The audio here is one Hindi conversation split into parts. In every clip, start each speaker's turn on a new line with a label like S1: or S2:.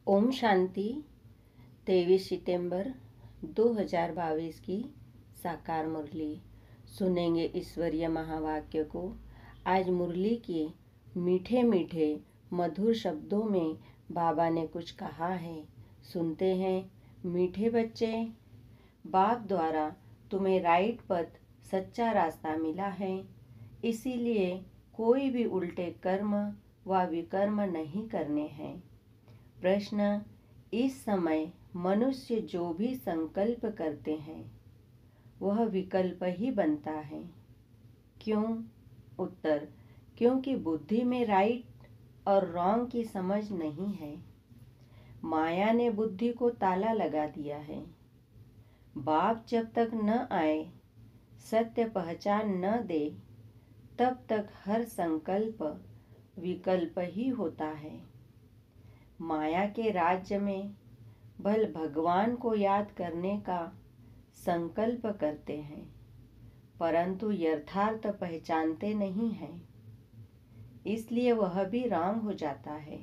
S1: ओम शांति। 23 सितंबर 2022 की साकार मुरली सुनेंगे। ईश्वरीय महावाक्य को आज मुरली के मीठे मीठे मधुर शब्दों में बाबा ने कुछ कहा है। सुनते हैं। मीठे बच्चे, बाप द्वारा तुम्हें राइट पथ, सच्चा रास्ता मिला है, इसीलिए कोई भी उल्टे कर्म व विकर्म नहीं करने हैं। प्रश्न: इस समय मनुष्य जो भी संकल्प करते हैं वह विकल्प ही बनता है। क्यों? उत्तर: क्योंकि बुद्धि में राइट और रॉन्ग की समझ नहीं है। माया ने बुद्धि को ताला लगा दिया है। बाप जब तक न आए, सत्य पहचान न दे, तब तक हर संकल्प विकल्प ही होता है। माया के राज्य में भल भगवान को याद करने का संकल्प करते हैं, परंतु यथार्थ पहचानते नहीं हैं, इसलिए वह भी रॉन्ग हो जाता है।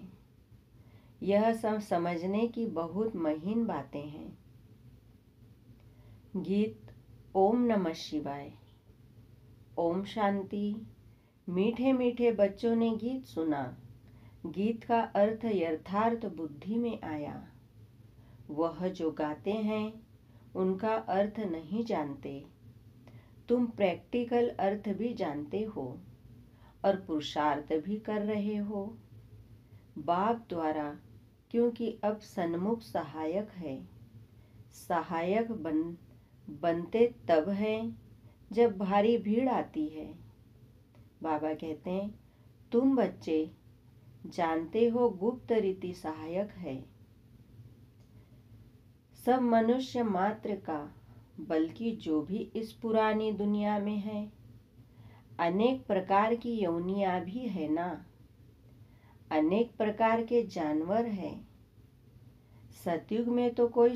S1: यह सब समझने की बहुत महीन बातें हैं। गीत ओम नमः शिवाय। ओम शांति। मीठे मीठे बच्चों ने गीत सुना। गीत का अर्थ यथार्थ बुद्धि में आया। वह जो गाते हैं उनका अर्थ नहीं जानते। तुम प्रैक्टिकल अर्थ भी जानते हो और पुरुषार्थ भी कर रहे हो बाप द्वारा, क्योंकि अब सन्मुख सहायक है। सहायक बनते तब है जब भारी भीड़ आती है। बाबा कहते हैं, तुम बच्चे जानते हो गुप्त रीति सहायक है। सब मनुष्य मात्र का, बल्कि जो भी इस पुरानी दुनिया में है, अनेक प्रकार की योनियां भी है ना। अनेक प्रकार के जानवर हैं। सतयुग में तो कोई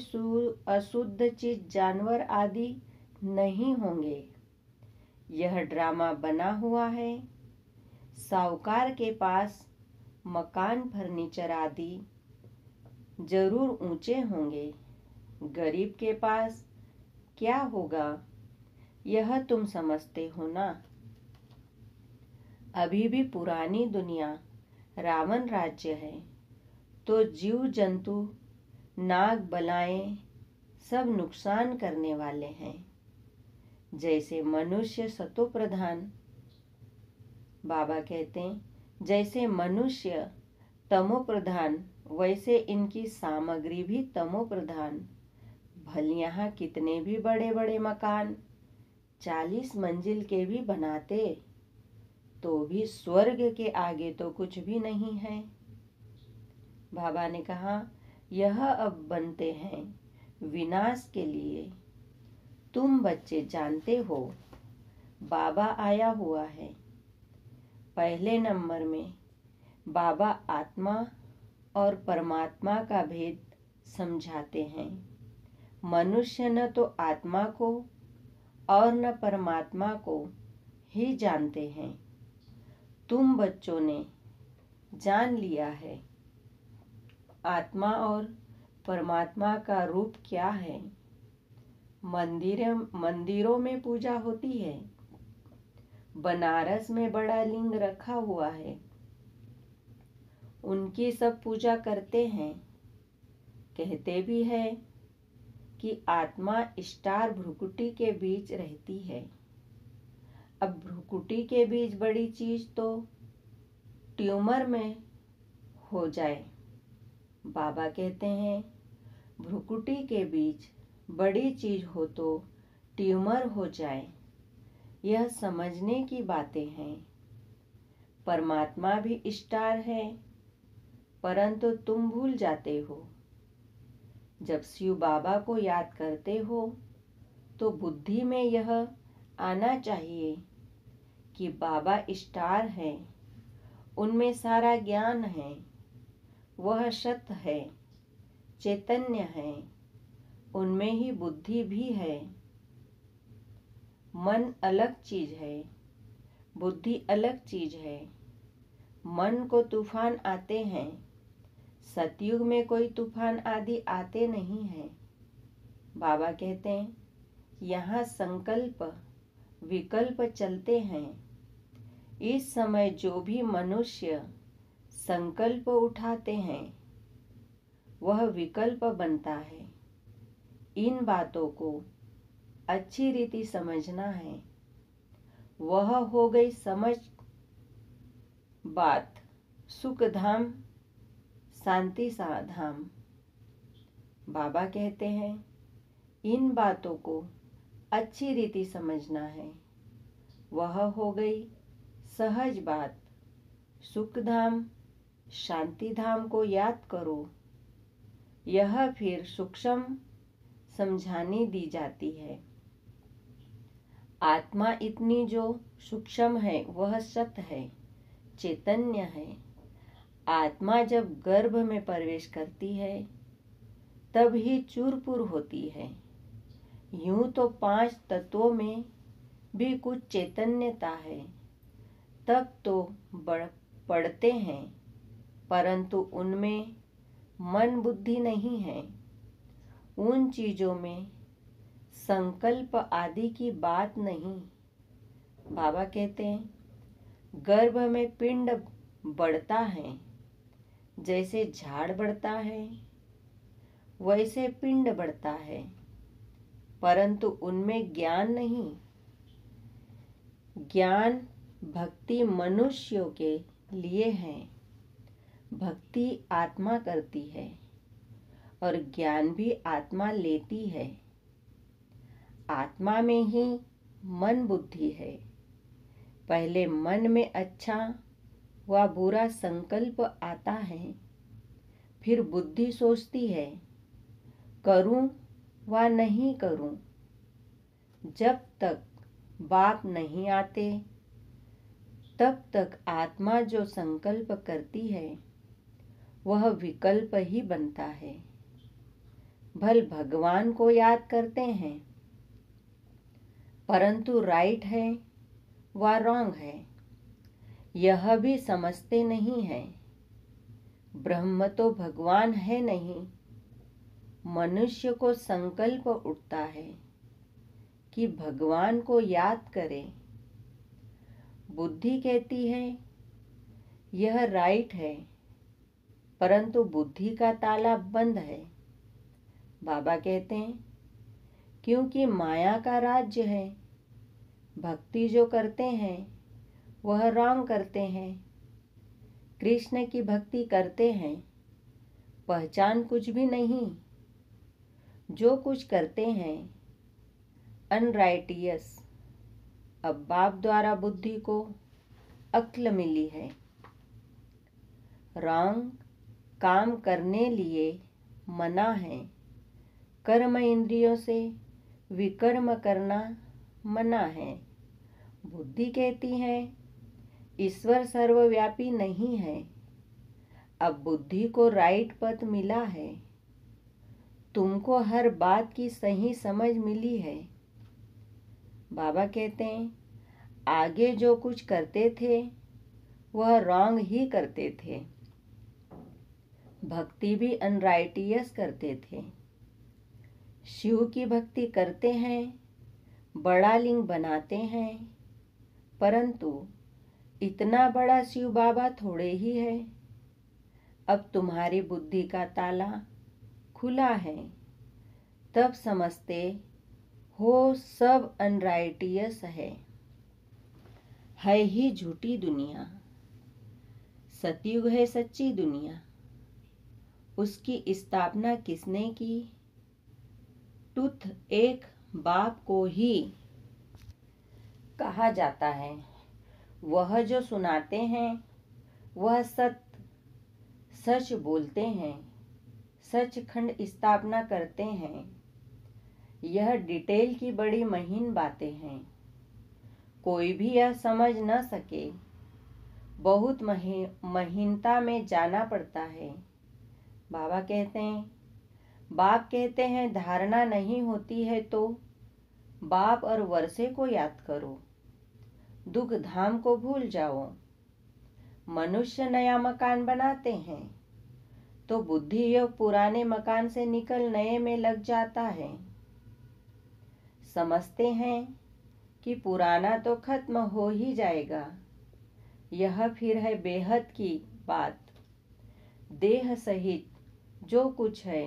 S1: अशुद्ध चीज, जानवर आदि नहीं होंगे। यह ड्रामा बना हुआ है। साहूकार के पास मकान, फर्नीचर आदि जरूर ऊंचे होंगे। गरीब के पास क्या होगा, यह तुम समझते हो ना। अभी भी पुरानी दुनिया रावण राज्य है, तो जीव जंतु, नाग, बलाएं सब नुकसान करने वाले हैं। जैसे मनुष्य सतो प्रधान, बाबा कहते हैं, जैसे मनुष्य तमो प्रधान, वैसे इनकी सामग्री भी तमो प्रधान। भल यहाँ कितने भी बड़े बड़े मकान 40 मंजिल के भी बनाते, तो भी स्वर्ग के आगे तो कुछ भी नहीं है। बाबा ने कहा, यह अब बनते हैं विनाश के लिए। तुम बच्चे जानते हो बाबा आया हुआ है। पहले नंबर में बाबा आत्मा और परमात्मा का भेद समझाते हैं। मनुष्य न तो आत्मा को और न परमात्मा को ही जानते हैं। तुम बच्चों ने जान लिया है आत्मा और परमात्मा का रूप क्या है। मंदिरों में पूजा होती है। बनारस में बड़ा लिंग रखा हुआ है, उनकी सब पूजा करते हैं। कहते भी है कि आत्मा स्टार भ्रुकुटी के बीच रहती है। अब भ्रुकुटी के बीच बड़ी चीज तो ट्यूमर में हो जाए। बाबा कहते हैं, भ्रुकुटी के बीच बड़ी चीज हो तो ट्यूमर हो जाए। यह समझने की बातें हैं। परमात्मा भी स्टार है, परंतु तुम भूल जाते हो। जब शिव बाबा को याद करते हो तो बुद्धि में यह आना चाहिए कि बाबा स्टार है, उनमें सारा ज्ञान है, वह सत्य है, चैतन्य है, उनमें ही बुद्धि भी है। मन अलग चीज है, बुद्धि अलग चीज है। मन को तूफान आते हैं, सतयुग में कोई तूफान आदि आते नहीं हैं। बाबा कहते हैं यहाँ संकल्प विकल्प चलते हैं। इस समय जो भी मनुष्य संकल्प उठाते हैं वह विकल्प बनता है। इन बातों को अच्छी रीति समझना है। वह हो गई समझ बात, सुख धाम शांति सा धाम। बाबा कहते हैं इन बातों को अच्छी रीति समझना है। वह हो गई सहज बात, सुख धाम शांति धाम को याद करो। यह फिर सूक्ष्म समझानी दी जाती है। आत्मा इतनी जो सूक्ष्म है वह सत है, चैतन्य है। आत्मा जब गर्भ में प्रवेश करती है तब ही चूरपुर होती है। यूं तो 5 तत्वों में भी कुछ चैतन्यता है, तब तो पढ़ते हैं, परंतु उनमें मन बुद्धि नहीं है। उन चीजों में संकल्प आदि की बात नहीं। बाबा कहते हैं गर्भ में पिंड बढ़ता है, जैसे झाड़ बढ़ता है वैसे पिंड बढ़ता है, परंतु उनमें ज्ञान नहीं। ज्ञान भक्ति मनुष्यों के लिए है। भक्ति आत्मा करती है और ज्ञान भी आत्मा लेती है। आत्मा में ही मन बुद्धि है। पहले मन में अच्छा व बुरा संकल्प आता है, फिर बुद्धि सोचती है करूं व नहीं करूं। जब तक बाप नहीं आते तब तक आत्मा जो संकल्प करती है वह विकल्प ही बनता है। भल भगवान को याद करते हैं, परंतु राइट है व रॉन्ग है यह भी समझते नहीं है। ब्रह्म तो भगवान है नहीं। मनुष्य को संकल्प उठता है कि भगवान को याद करे। बुद्धि कहती है यह राइट है, परंतु बुद्धि का ताला बंद है। बाबा कहते हैं क्योंकि माया का राज्य है। भक्ति जो करते हैं वह रॉन्ग करते हैं। कृष्ण की भक्ति करते हैं, पहचान कुछ भी नहीं। जो कुछ करते हैं अनराइटियस। अब बाप द्वारा बुद्धि को अक्ल मिली है। रॉन्ग काम करने लिए मना है। कर्म इंद्रियों से विकर्म करना मना है। बुद्धि कहती है ईश्वर सर्वव्यापी नहीं है। अब बुद्धि को राइट पथ मिला है। तुमको हर बात की सही समझ मिली है। बाबा कहते हैं आगे जो कुछ करते थे वह रॉन्ग ही करते थे। भक्ति भी अनराइटियस करते थे। शिव की भक्ति करते हैं, बड़ा लिंग बनाते हैं, परंतु इतना बड़ा शिव बाबा थोड़े ही है। अब तुम्हारी बुद्धि का ताला खुला है, तब समझते हो सब अनराइटियस है ही झूठी दुनिया। सतयुग है सच्ची दुनिया। उसकी स्थापना किसने की? टूथ एक बाप को ही कहा जाता है। वह जो सुनाते हैं वह सच बोलते हैं, सचखंड स्थापना करते हैं। यह डिटेल की बड़ी महीन बातें हैं। कोई भी यह समझ न सके। बहुत महीनता में जाना पड़ता है। बाबा कहते हैं बाप कहते हैं धारणा नहीं होती है तो बाप और वर्षे को याद करो, दुख धाम को भूल जाओ। मनुष्य नया मकान बनाते हैं तो बुद्धि योग पुराने मकान से निकल नए में लग जाता है। समझते हैं कि पुराना तो खत्म हो ही जाएगा। यह फिर है बेहद की बात। देह सहित जो कुछ है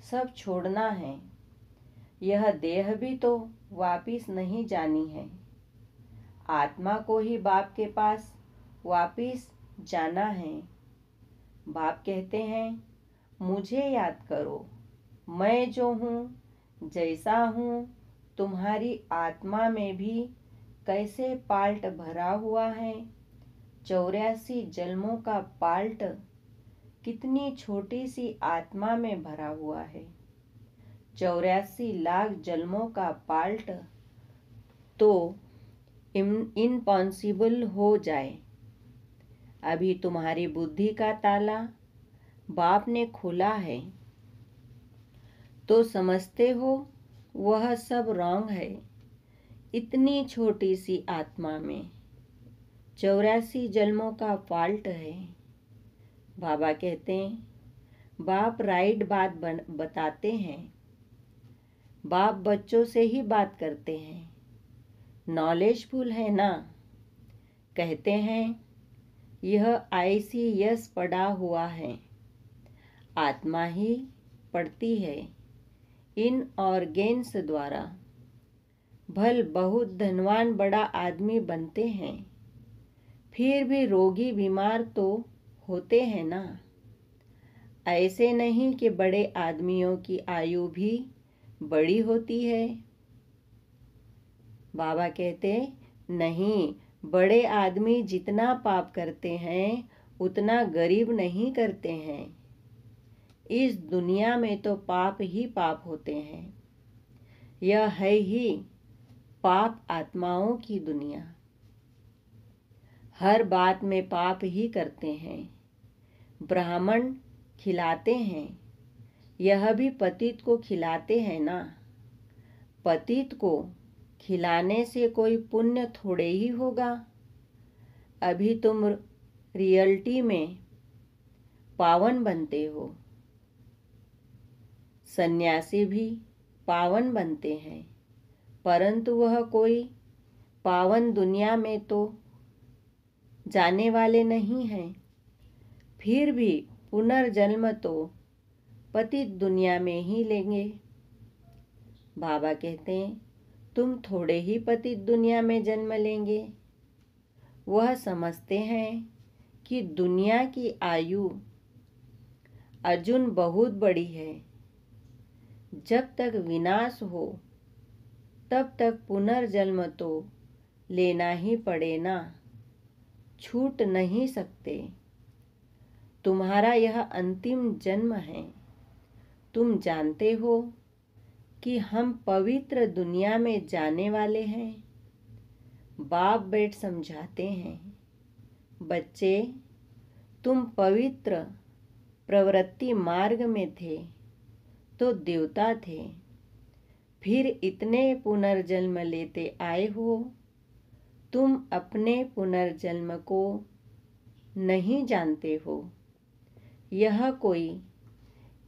S1: सब छोड़ना है। यह देह भी तो वापिस नहीं जानी है। आत्मा को ही बाप के पास वापिस जाना है। बाप कहते हैं, मुझे याद करो, मैं जो हूँ, जैसा हूँ, तुम्हारी आत्मा में भी कैसे पाल्ट भरा हुआ है। 84 जन्मों का पाल्ट कितनी छोटी सी आत्मा में भरा हुआ है। 84 लाख जन्मों का पाल्ट तो इम्पॉसिबल हो जाए। अभी तुम्हारी बुद्धि का ताला बाप ने खोला है, तो समझते हो वह सब रॉन्ग है। इतनी छोटी सी आत्मा में 84 जन्मों का फाल्ट है। बाबा कहते हैं, बाप राइट बात बताते हैं। बाप बच्चों से ही बात करते हैं। नॉलेजफुल है ना। कहते हैं, यह ICS पढ़ा हुआ है। आत्मा ही पढ़ती है इन ऑर्गेन्स द्वारा। भल बहुत धनवान बड़ा आदमी बनते हैं, फिर भी रोगी बीमार तो होते हैं ना। ऐसे नहीं कि बड़े आदमियों की आयु भी बड़ी होती है। बाबा कहते, नहीं, बड़े आदमी जितना पाप करते हैं उतना गरीब नहीं करते हैं। इस दुनिया में तो पाप ही पाप होते हैं। यह है ही पाप आत्माओं की दुनिया। हर बात में पाप ही करते हैं। ब्राह्मण खिलाते हैं, यह भी पतित को खिलाते हैं ना। पतित को खिलाने से कोई पुण्य थोड़े ही होगा। अभी तुम रियलिटी में पावन बनते हो। सन्यासी भी पावन बनते हैं, परंतु वह कोई पावन दुनिया में तो जाने वाले नहीं हैं। फिर भी पुनर्जन्म तो पतित दुनिया में ही लेंगे। बाबा कहते हैं, तुम थोड़े ही पतित दुनिया में जन्म लेंगे। वह समझते हैं कि दुनिया की आयु अर्जुन बहुत बड़ी है। जब तक विनाश हो तब तक पुनर्जन्म तो लेना ही पड़े ना, छूट नहीं सकते। तुम्हारा यह अंतिम जन्म है। तुम जानते हो कि हम पवित्र दुनिया में जाने वाले हैं। बाप बेट समझाते हैं, बच्चे, तुम पवित्र प्रवृत्ति मार्ग में थे तो देवता थे, फिर इतने पुनर्जन्म लेते आए हो। तुम अपने पुनर्जन्म को नहीं जानते हो। यह कोई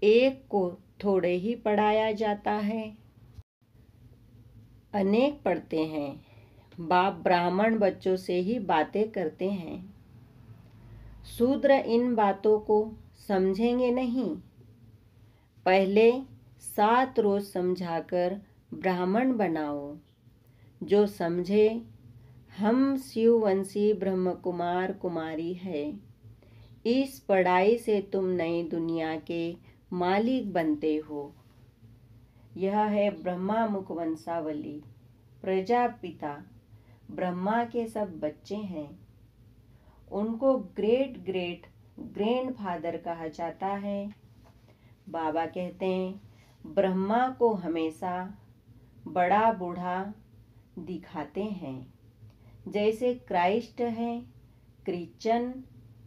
S1: एक को थोड़े ही पढ़ाया जाता है, अनेक पढ़ते हैं। बाप ब्राह्मण बच्चों से ही बातें करते हैं। शूद्र इन बातों को समझेंगे नहीं। पहले 7 रोज समझाकर ब्राह्मण बनाओ। जो समझे हम शिववंशी ब्रह्म कुमार कुमारी है। इस पढ़ाई से तुम नई दुनिया के मालिक बनते हो। यह है ब्रह्मा मुख वंशावली। प्रजापिता ब्रह्मा के सब बच्चे हैं। उनको ग्रेट ग्रेट ग्रैंड फादर कहा जाता है। बाबा कहते हैं, ब्रह्मा को हमेशा बड़ा बूढ़ा दिखाते हैं। जैसे क्राइस्ट है, क्रिश्चियन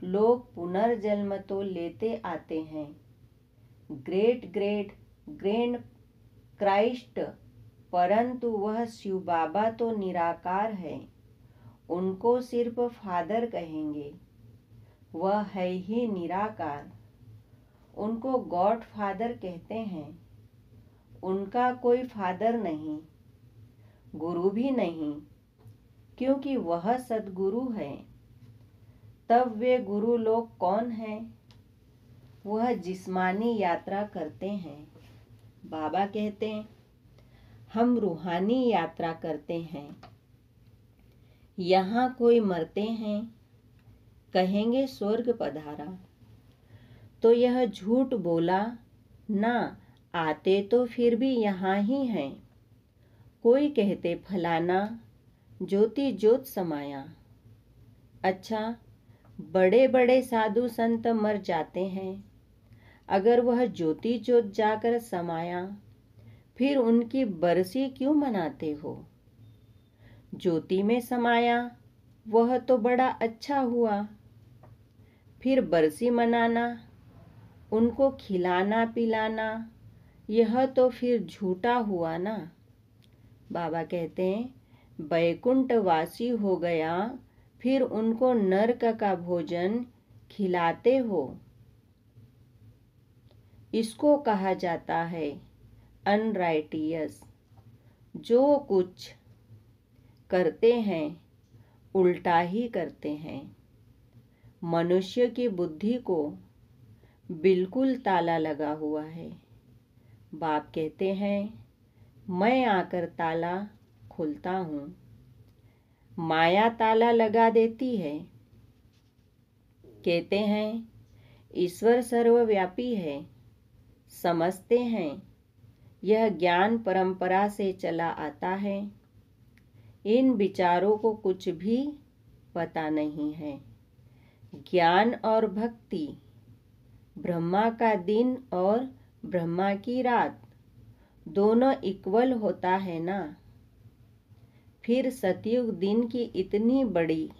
S1: लोग पुनर्जन्म तो लेते आते हैं। ग्रेट ग्रेट ग्रैंड क्राइस्ट, परंतु वह शिव बाबा तो निराकार है। उनको सिर्फ फादर कहेंगे। वह है ही निराकार। उनको गॉड फादर कहते हैं। उनका कोई फादर नहीं, गुरु भी नहीं, क्योंकि वह सद्गुरु है। तब वे गुरु लोग कौन हैं? वह जिस्मानी यात्रा करते हैं। बाबा कहते हैं हम रूहानी यात्रा करते हैं। यहाँ कोई मरते हैं, कहेंगे स्वर्ग पधारा, तो यह झूठ बोला ना, आते तो फिर भी यहाँ ही हैं। कोई कहते फलाना ज्योति ज्योत समाया। अच्छा, बड़े बड़े साधु संत मर जाते हैं, अगर वह ज्योति ज्योत जाकर समाया, फिर उनकी बरसी क्यों मनाते हो? ज्योति में समाया वह तो बड़ा अच्छा हुआ, फिर बरसी मनाना, उनको खिलाना पिलाना, यह तो फिर झूठा हुआ ना। बाबा कहते हैं बैकुंठ वासी हो गया, फिर उनको नरक का भोजन खिलाते हो। इसको कहा जाता है अनराइटियस। जो कुछ करते हैं उल्टा ही करते हैं। मनुष्य की बुद्धि को बिल्कुल ताला लगा हुआ है। बाप कहते हैं मैं आकर ताला खोलता हूँ। माया ताला लगा देती है। कहते हैं ईश्वर सर्वव्यापी है। समझते हैं यह ज्ञान परंपरा से चला आता है। इन विचारों को कुछ भी पता नहीं है। ज्ञान और भक्ति, ब्रह्मा का दिन और ब्रह्मा की रात दोनों इक्वल होता है ना। फिर सतयुग दिन की इतनी बड़ी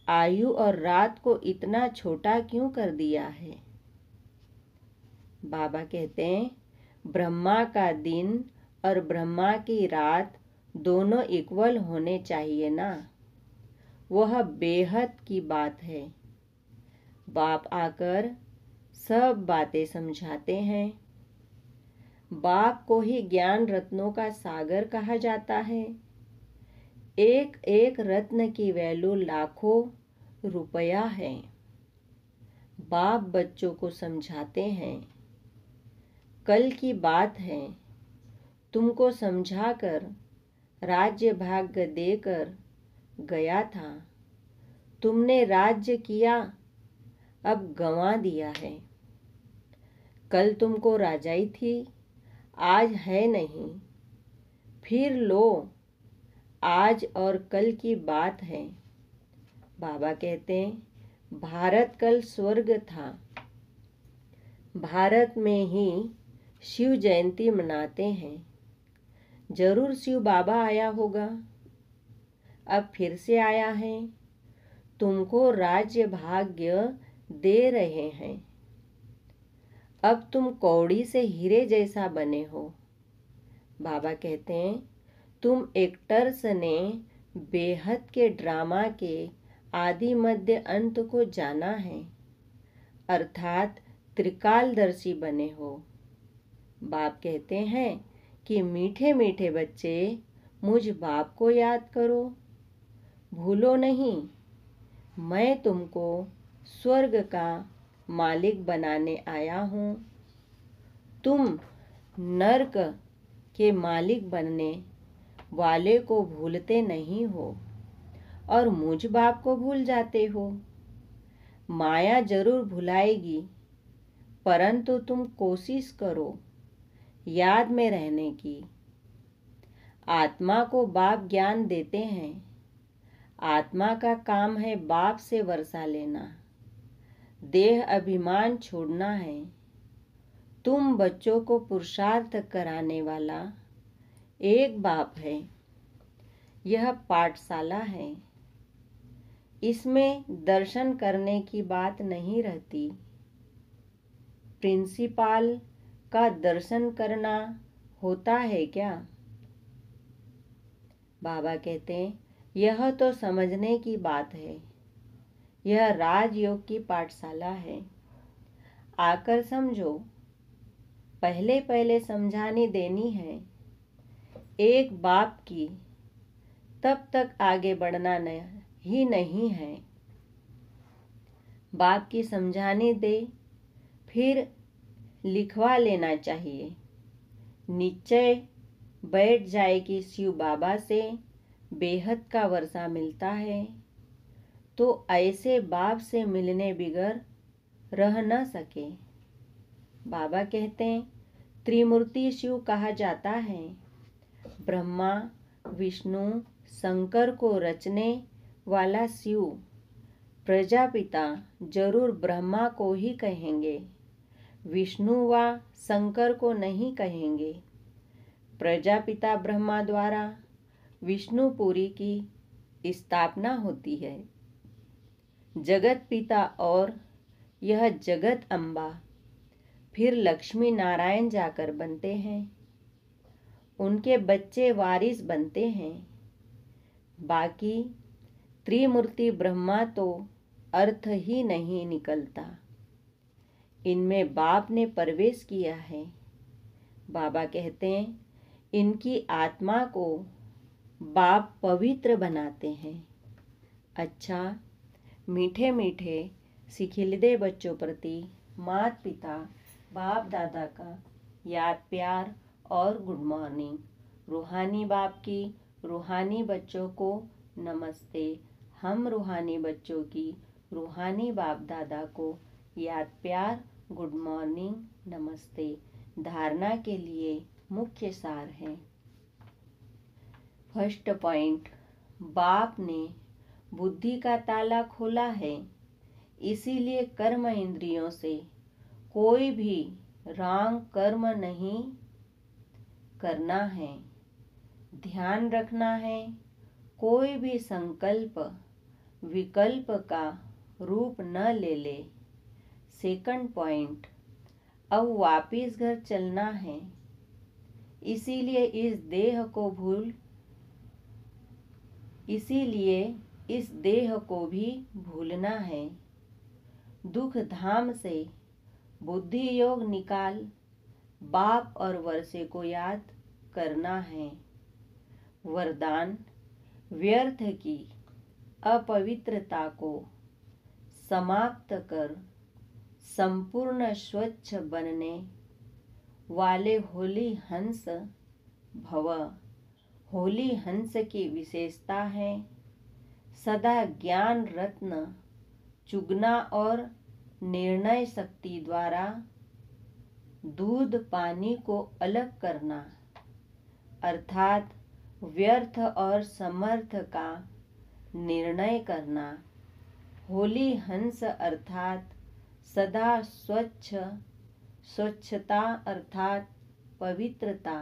S1: आयु और रात को इतना छोटा क्यों कर दिया है? बाबा कहते हैं ब्रह्मा का दिन और ब्रह्मा की रात दोनों इक्वल होने चाहिए ना। वह बेहद की बात है। बाप आकर सब बातें समझाते हैं। बाप को ही ज्ञान रत्नों का सागर कहा जाता है। एक एक रत्न की वैल्यू लाखों रुपया है। बाप बच्चों को समझाते हैं कल की बात है, तुमको समझाकर राज्य भाग्य देकर गया था। तुमने राज्य किया, अब गंवा दिया है। कल तुमको राजाई थी, आज है नहीं। फिर लो, आज और कल की बात है। बाबा कहते हैं भारत कल स्वर्ग था। भारत में ही शिव जयंती मनाते हैं। जरूर शिव बाबा आया होगा, अब फिर से आया है। तुमको राज्य भाग्य दे रहे हैं। अब तुम कौड़ी से हीरे जैसा बने हो। बाबा कहते हैं तुम एक्टर्स ने बेहद के ड्रामा के आदि मध्य अंत को जाना है, अर्थात त्रिकालदर्शी बने हो। बाप कहते हैं कि मीठे मीठे बच्चे मुझ बाप को याद करो, भूलो नहीं। मैं तुमको स्वर्ग का मालिक बनाने आया हूँ। तुम नरक के मालिक बनने वाले को भूलते नहीं हो और मुझ बाप को भूल जाते हो। माया जरूर भुलाएगी, परंतु तुम कोशिश करो याद में रहने की। आत्मा को बाप ज्ञान देते हैं। आत्मा का काम है बाप से वर्षा लेना, देह अभिमान छोड़ना है। तुम बच्चों को पुरुषार्थ कराने वाला एक बाप है। यह पाठशाला है। इसमें दर्शन करने की बात नहीं रहती। प्रिंसिपाल का दर्शन करना होता है क्या? बाबा कहते हैं यह तो समझने की बात है। यह राजयोग की पाठशाला है। आकर समझो, पहले पहले समझाने देनी है एक बाप की, तब तक आगे बढ़ना ही नहीं है। बाप की समझाने दे, फिर लिखवा लेना चाहिए। निश्चय बैठ जाए कि शिव बाबा से बेहद का वर्षा मिलता है, तो ऐसे बाप से मिलने बिगर रह न सके। बाबा कहते हैं त्रिमूर्ति शिव कहा जाता है। ब्रह्मा विष्णु शंकर को रचने वाला शिव प्रजापिता जरूर ब्रह्मा को ही कहेंगे, विष्णु व शंकर को नहीं कहेंगे। प्रजापिता ब्रह्मा द्वारा विष्णुपुरी की स्थापना होती है। जगत पिता और यह जगत अम्बा फिर लक्ष्मी नारायण जाकर बनते हैं। उनके बच्चे वारिस बनते हैं। बाकी त्रिमूर्ति ब्रह्मा तो अर्थ ही नहीं निकलता। इनमें बाप ने प्रवेश किया है। बाबा कहते हैं इनकी आत्मा को बाप पवित्र बनाते हैं। अच्छा, मीठे मीठे सिखिलदे बच्चों प्रति माता पिता बाप दादा का याद प्यार और गुड मॉर्निंग। रूहानी बाप की रूहानी बच्चों को नमस्ते। हम रूहानी बच्चों की रूहानी बाप दादा को याद प्यार गुड मॉर्निंग नमस्ते। धारणा के लिए मुख्य सार है। फर्स्ट पॉइंट, बाप ने बुद्धि का ताला खोला है, इसीलिए कर्म इंद्रियों से कोई भी रॉन्ग कर्म नहीं करना है। ध्यान रखना है कोई भी संकल्प विकल्प का रूप न ले ले। सेकंड पॉइंट, अब वापिस घर चलना है, इसीलिए इस देह को भी भूलना है। दुख धाम से बुद्धि योग निकाल बाप और वर्षे को याद करना है। वरदान, व्यर्थ की अपवित्रता को समाप्त कर संपूर्ण स्वच्छ बनने वाले होली हंस भव। होली हंस की विशेषता है सदा ज्ञान रत्न चुगना और निर्णय शक्ति द्वारा दूध पानी को अलग करना, अर्थात व्यर्थ और समर्थ का निर्णय करना। होली हंस अर्थात सदा स्वच्छता अर्थात पवित्रता,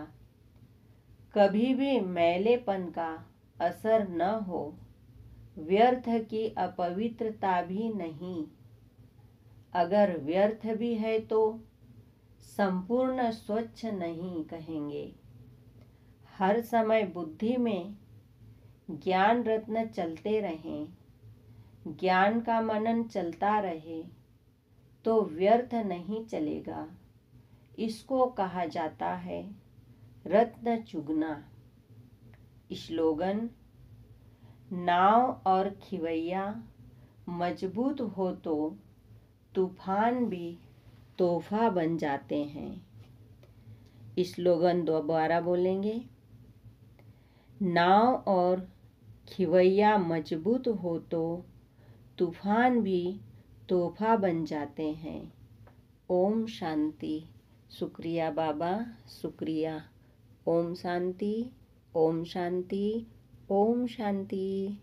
S1: कभी भी मैलेपन का असर न हो। व्यर्थ की अपवित्रता भी नहीं, अगर व्यर्थ भी है तो संपूर्ण स्वच्छ नहीं कहेंगे। हर समय बुद्धि में ज्ञान रत्न चलते रहें, ज्ञान का मनन चलता रहे तो व्यर्थ नहीं चलेगा। इसको कहा जाता है रत्न चुगना। स्लोगन, नाव और खिवैया मजबूत हो तो तूफान भी तोहफा बन जाते हैं। स्लोगन दोबारा बोलेंगे, नाव और खिवैया मजबूत हो तो तूफान भी तोहफा बन जाते हैं। ओम शांति। शुक्रिया बाबा, शुक्रिया। ओम शांति, ओम शांति, ओम शांति।